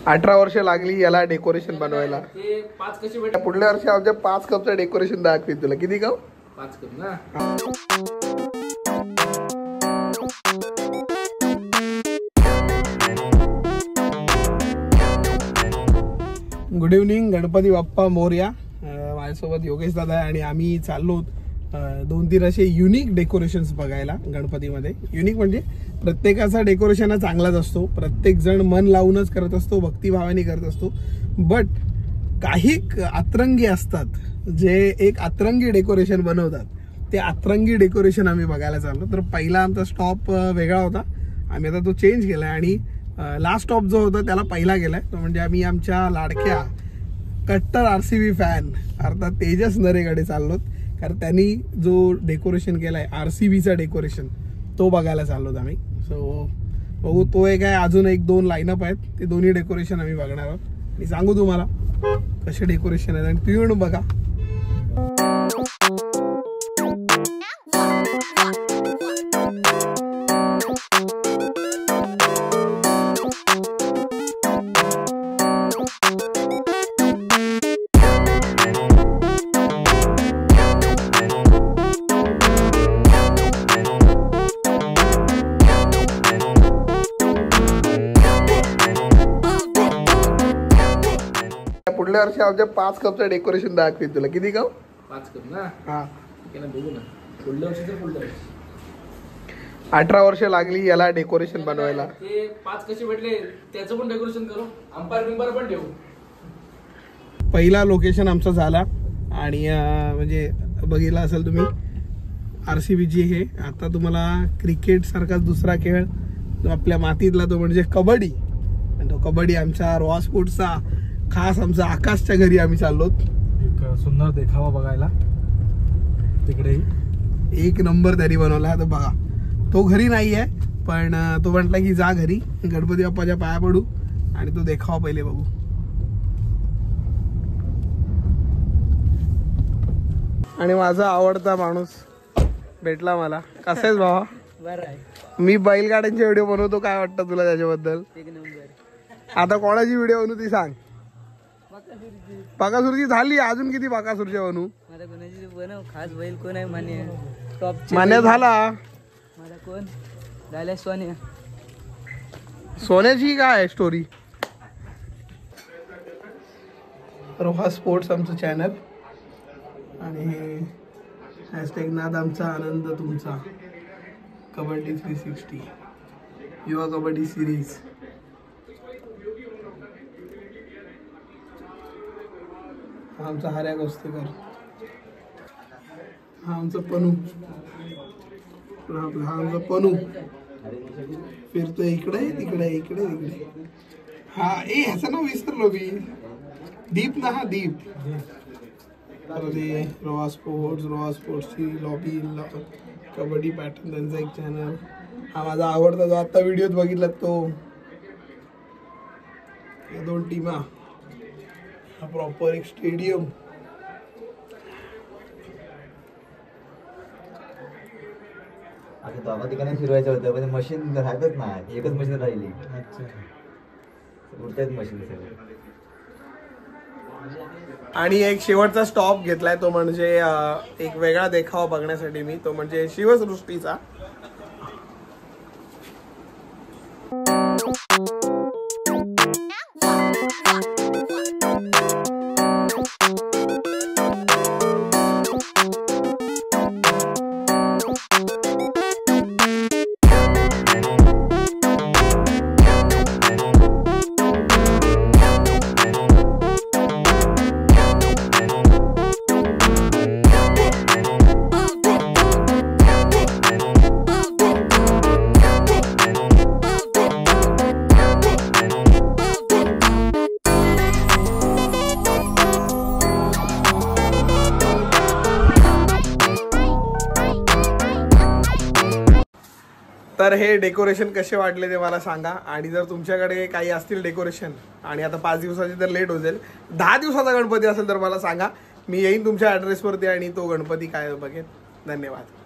18 वर्ष लागली याला डेकोरेशन बनवायला. ते 5 कसे भेटले? पुढल्या वर्षी आमच्या 5 कपचं डेकोरेशन दाखवीन तुला. किती कप? 5 कप ना. Good evening. गणपती बाप्पा मोरया. माझ्यासोबत योगेश दादा आहे आणि आम्ही चाललो 2-3 असे युनिक डेकोरेशन्स बघायला गणपतीमध्ये. युनिक म्हणजे प्रत्येकाचा डेकोरेशन हा चांगलाच असतो, प्रत्येक जण मन लावूनच करत असतो, भक्तिभावाने करत असतो. बट काही अतरंगी असतात जे एक अतरंगी डेकोरेशन बनवतात. ते अतरंगी डेकोरेशन आम्ही बघायला चाललो. तर पहिला आमचा स्टॉप वेगळा होता, आम्ही आता तो चेंज केलाय आणि लास्ट स्टॉप जो होता त्याला पहिला गेलाय. तो म्हणजे आम्ही आमच्या लाडक्या कट्टर RCB फॅन अर्थात तेजस नरेकडे चाललोत. कारण त्यांनी जो डेकोरेशन केलाय RCBचा डेकोरेशन तो बघायला चाललोत आम्ही. सो बघू तो एक आहे, अजून 1-2 लाईनअप आहेत, ते दोन्ही डेकोरेशन आम्ही बघणार आहोत आणि सांगू तुम्हाला कसे डेकोरेशन आहेत आणि तुम्ही म्हणून बघा. पुढल्या वर्षी आमच्या 5 कपचं डेकोरेशन दाखवीन तुला. किती कप? 5 कप ना. हा बघू ना. पुढल्या वर्षी तर पुढल्या वर्षी 18 वर्ष लागली याला डेकोरेशन बनवायला. ते 5 कसे भेटले त्याचं पण डेकोरेशन करू, अंपायर बिंपायर पण ठेवू. पहिला लोकेशन आमचा झाला आणि म्हणजे बघितला असेल तुम्ही RCBची. हे आता तुम्हाला क्रिकेट सारखाच दुसरा खेळ जो आपल्या मातीतला तो म्हणजे कबड्डी. आणि तो कबड्डी आमच्या रॉ स्पोर्ट्सचा खास आमचा आकाशच्या घरी आम्ही चाललोत. एक सुंदर देखावा बघायला तिकडे. 1 नंबर तरी बनवला. आता बघा तो घरी नाहीये पण तो म्हटला की जा घरी गणपती बाप्पाच्या पाया पडू आणि तो देखावा पहिले बघू. आणि माझा आवडता माणूस भेटला मला. कसा आहेस भावा? बरं आहे. मी बैलगाड्यांचे व्हिडिओ बनवतो, काय वाटतं तुला त्याच्याबद्दल? 1 नंबर. आता कोणाची व्हिडिओ बनवू ती सांग. बाकासुरची झाली, अजून किती बाकासुरच्या बनवू? माझा कोणाची बनव खास बैल कोण आहे? मान्य टॉप मान्य झाला. माझा कोण झाल्या? सोन्या. सोन्याची काय स्टोरी? रोहा स्पोर्ट्स आमचं चॅनल आणि हॅशटॅग नाद आमचा आनंद तुमचा. कबड्डी 360 युवा कबड्डी सिरीज. हा आमचा हऱ्या गोस्तेकर. हा आमचा पनू. हा आमचा पनू फिरतोय इकडे तिकडे इकडे तिकडे. हा ह्याचं नाव विसरलो मी. दीप ना. हा दीप. रोहा स्पोर्ट्सची लॉबी कबड्डी पॅटर्न त्यांचा एक चॅनल. हा माझा आवडता जो आता व्हिडिओत बघितला तो. या 2 टीमा. हा प्रॉपर एक स्टेडियम. आता दोघा ठिकाणी फिरवायचं होतं पण मशीन राहतच नाही, एकच मशीन राहिली. उडतात मशीन सगळे. आणि एक शेवटचा स्टॉप घेतलाय तो म्हणजे एक वेगळा देखावा बघण्यासाठी मी, तो म्हणजे शिवसृष्टीचा. तर हे डेकोरेशन कसे वाटले ते मला सांगा. आणि जर तुमच्याकडे काही असतील डेकोरेशन आणि आता 5 दिवसाची तर लेट होईल, 10 दिवसाचा गणपती असेल तर मला सांगा, मी येईन तुमच्या ॲड्रेसवरती आणि तो गणपती काय बघेन. धन्यवाद.